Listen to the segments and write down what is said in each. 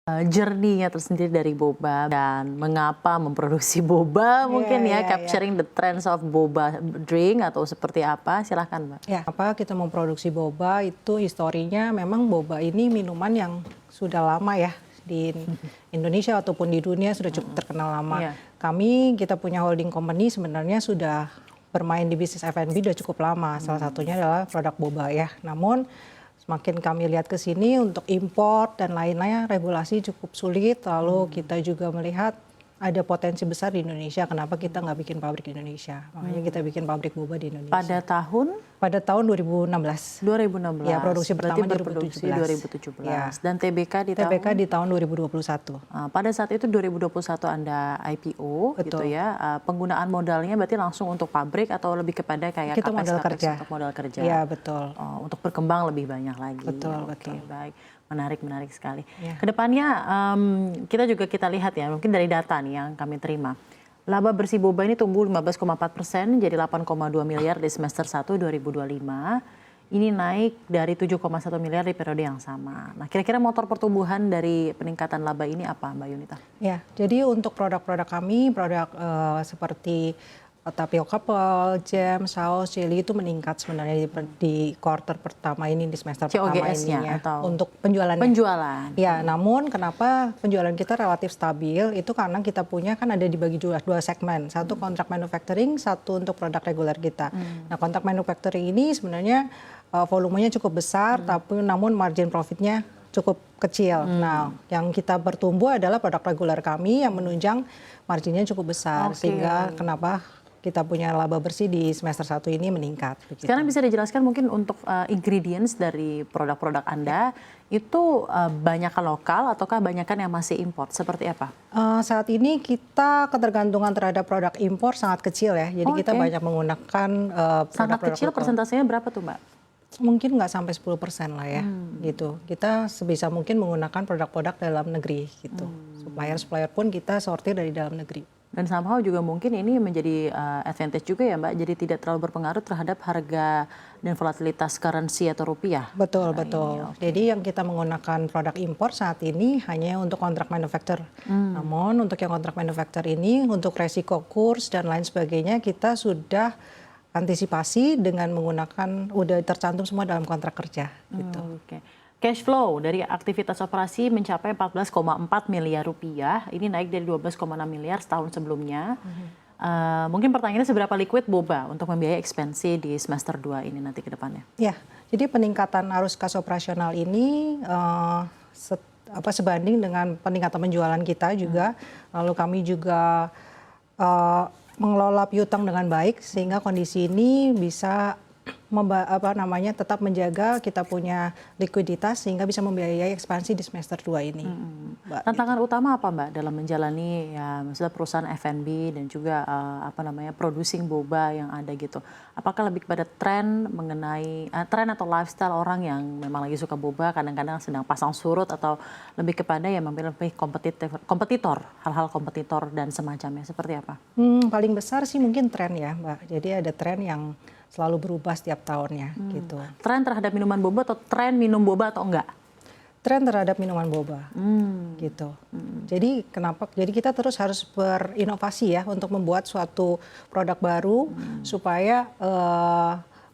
Journey-nya tersendiri dari boba dan mengapa memproduksi boba mungkin capturing the trends of boba drink atau seperti apa, silahkan Mbak. Ya, apa kita memproduksi boba itu historinya memang boba ini minuman yang sudah lama ya di Indonesia ataupun di dunia sudah cukup terkenal lama. Kita punya holding company sebenarnya sudah bermain di bisnis F&B sudah cukup lama. Salah satunya adalah produk boba ya. Namun semakin kami lihat ke sini untuk impor dan lain-lainnya regulasi cukup sulit. Lalu kita juga melihat ada potensi besar di Indonesia. Kenapa kita nggak bikin pabrik di Indonesia? Makanya kita bikin pabrik boba di Indonesia. Pada tahun 2016. 2016. Ya, produksi pertama berproduksi 2017. Ya. Dan TBK di tahun 2021. Pada saat itu 2021 Anda IPO. Betul. Gitu ya. Penggunaan modalnya berarti langsung untuk pabrik atau lebih kepada kayak kita modal kerja. Untuk modal kerja. Ya, betul. Untuk berkembang lebih banyak lagi. Betul, Oke, betul. baik. Menarik sekali. Ya. Kedepannya kita lihat ya, mungkin dari data nih yang kami terima. Laba bersih boba ini tumbuh 15,4% jadi 8,2 miliar di semester 1 2025. Ini naik dari 7,1 miliar di periode yang sama. Nah, kira-kira motor pertumbuhan dari peningkatan laba ini apa, Mbak Yunita? Ya, jadi untuk produk-produk kami, seperti tapioka pearl, jam, saus, chili itu meningkat sebenarnya di quarter pertama ini, di semester pertama ini ya. Untuk penjualannya. Penjualan. Ya, namun kenapa penjualan kita relatif stabil itu karena kita punya kan ada dibagi dua segmen. Satu kontrak manufacturing, satu untuk produk reguler kita. Nah, kontrak manufacturing ini sebenarnya volumenya cukup besar, tapi namun margin profitnya cukup kecil. Nah, yang kita bertumbuh adalah produk reguler kami yang menunjang marginnya cukup besar. Sehingga kenapa kita punya laba bersih di semester 1 ini meningkat. Begitu. Sekarang bisa dijelaskan mungkin untuk ingredients dari produk-produk Anda itu banyakkan lokal ataukah banyakkan yang masih import? Seperti apa? Saat ini kita ketergantungan terhadap produk impor sangat kecil ya. Jadi kita banyak menggunakan produk-produk sangat kecil, lokal. Persentasenya berapa tuh Mbak? Mungkin nggak sampai 10% lah ya, gitu. Kita sebisa mungkin menggunakan produk-produk dalam negeri gitu. Supplier pun kita sortir dari dalam negeri. Dan somehow juga mungkin ini menjadi advantage juga ya Mbak, jadi tidak terlalu berpengaruh terhadap harga dan volatilitas currency atau rupiah. Betul. Jadi yang kita menggunakan produk impor saat ini hanya untuk kontrak manufacture. Namun untuk yang kontrak manufacture ini, untuk resiko kurs dan lain sebagainya kita sudah antisipasi dengan menggunakan, udah tercantum semua dalam kontrak kerja. Gitu. Cash flow dari aktivitas operasi mencapai 14,4 miliar rupiah. Ini naik dari 12,6 miliar setahun sebelumnya. Mungkin pertanyaannya seberapa liquid boba untuk membiayai ekspansi di semester 2 ini nanti ke depannya? Ya, jadi peningkatan arus kas operasional ini sebanding dengan peningkatan penjualan kita juga. Lalu kami juga mengelola piutang dengan baik sehingga kondisi ini bisa tetap menjaga kita punya likuiditas sehingga bisa membiayai ekspansi di semester 2 ini. Tantangan utama apa Mbak dalam menjalani ya maksudnya perusahaan F&B dan juga producing boba yang ada gitu. Apakah lebih kepada tren mengenai tren atau lifestyle orang yang memang lagi suka boba kadang-kadang sedang pasang surut atau lebih kepada yang memilih kompetitor, hal-hal kompetitor dan semacamnya seperti apa? Paling besar sih mungkin tren ya Mbak. Jadi ada tren yang selalu berubah setiap tahunnya gitu. Tren terhadap minuman boba atau tren minum boba atau enggak? Tren terhadap minuman boba gitu. Jadi Jadi kita terus harus berinovasi ya untuk membuat suatu produk baru supaya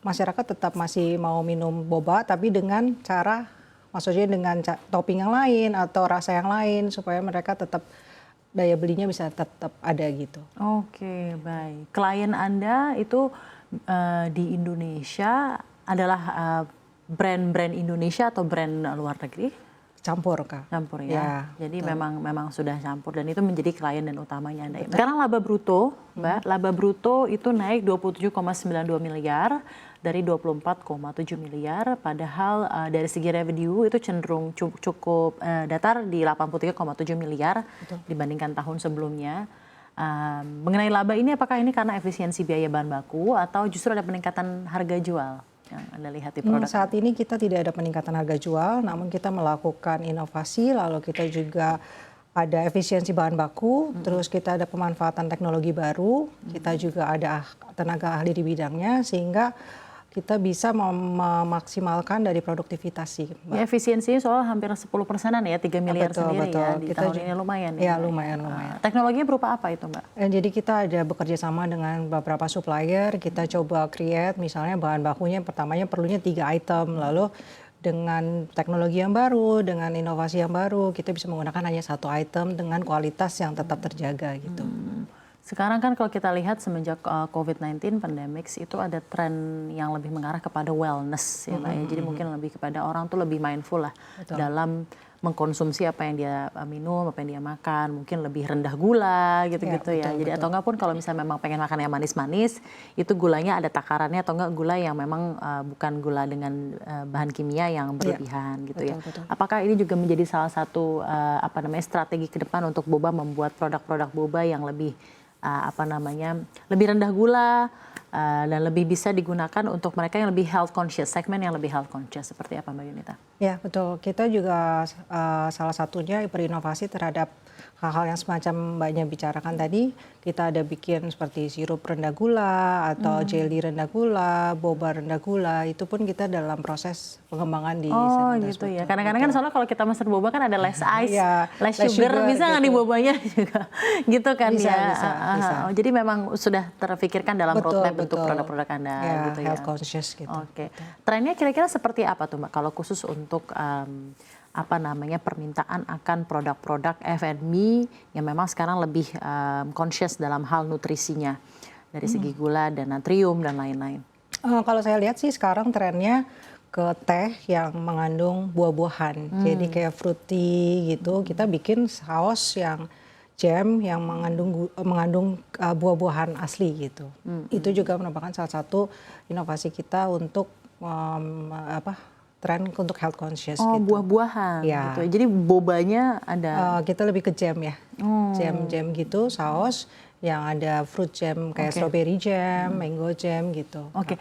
masyarakat tetap masih mau minum boba tapi dengan cara, maksudnya dengan topping yang lain atau rasa yang lain supaya mereka tetap daya belinya bisa tetap ada gitu. Oke, baik. Klien Anda itu di Indonesia adalah brand-brand Indonesia atau brand luar negeri? Campur Kak. Campur ya. Jadi memang sudah campur dan itu menjadi klien dan utamanya Anda. Sekarang laba bruto, Mbak, laba bruto itu naik 27,92 miliar dari 24,7 miliar, padahal dari segi revenue itu cenderung cukup datar di 83,7 miliar dibandingkan tahun sebelumnya. Mengenai laba ini, apakah ini karena efisiensi biaya bahan baku atau justru ada peningkatan harga jual yang Anda lihat di produk? Saat ini kita tidak ada peningkatan harga jual, namun kita melakukan inovasi, lalu kita juga ada efisiensi bahan baku, terus kita ada pemanfaatan teknologi baru, kita juga ada tenaga ahli di bidangnya, sehingga kita bisa memaksimalkan dari produktivitas sih, Mbak. Ya, efisiensinya soal hampir 10%-an ya, 3 miliar Betul, sendiri betul. ya di Kita tahun ini lumayan ya. Lumayan. Teknologinya berupa apa itu, Mbak? Jadi kita ada bekerja sama dengan beberapa supplier, kita coba create misalnya bahan bakunya pertamanya perlunya 3 item, lalu dengan teknologi yang baru, dengan inovasi yang baru, kita bisa menggunakan hanya 1 item dengan kualitas yang tetap terjaga gitu. Sekarang kan kalau kita lihat semenjak COVID-19 pandemics itu ada tren yang lebih mengarah kepada wellness ya Mbak ya. Jadi mungkin lebih kepada orang tuh lebih mindful lah dalam mengkonsumsi apa yang dia minum, apa yang dia makan, mungkin lebih rendah gula gitu-gitu ya. Jadi atau enggak pun kalau misalnya memang pengen makan yang manis-manis, itu gulanya ada takarannya atau enggak gula yang memang bukan gula dengan bahan kimia yang berlebihan gitu ya. Apakah ini juga menjadi salah satu strategi ke depan untuk boba membuat produk-produk boba yang lebih lebih rendah gula dan lebih bisa digunakan untuk mereka yang lebih health conscious, segmen yang lebih health conscious, seperti apa Mbak Yunita? Ya betul, kita juga salah satunya berinovasi terhadap hal-hal yang semacam Mbaknya bicarakan tadi. Kita ada bikin seperti sirup rendah gula atau jelly rendah gula, boba rendah gula, itu pun kita dalam proses pengembangan di gitu ya. Kadang-kadang kan soalnya kalau kita mesen boba kan ada less ice, less sugar, bisa nggak gitu. di bobanya juga gitu kan bisa, ya. Bisa. Jadi memang sudah terpikirkan dalam roadmap untuk produk-produk Anda gitu ya. Health conscious gitu. Oke. Trennya kira-kira seperti apa tuh Mbak kalau khusus untuk permintaan akan produk-produk F&B yang memang sekarang lebih conscious dalam hal nutrisinya dari segi gula dan natrium dan lain-lain. Kalau saya lihat sih sekarang trennya ke teh yang mengandung buah-buahan. Jadi kayak fruity gitu. Kita bikin saus yang jam yang mengandung buah-buahan asli gitu. Itu juga merupakan salah satu inovasi kita untuk tren untuk health conscious gitu. Buah-buahan ya. gitu. Jadi bobanya ada kita lebih ke jam ya. Jam gitu, saus yang ada fruit jam kayak strawberry jam, mango jam gitu. Oke,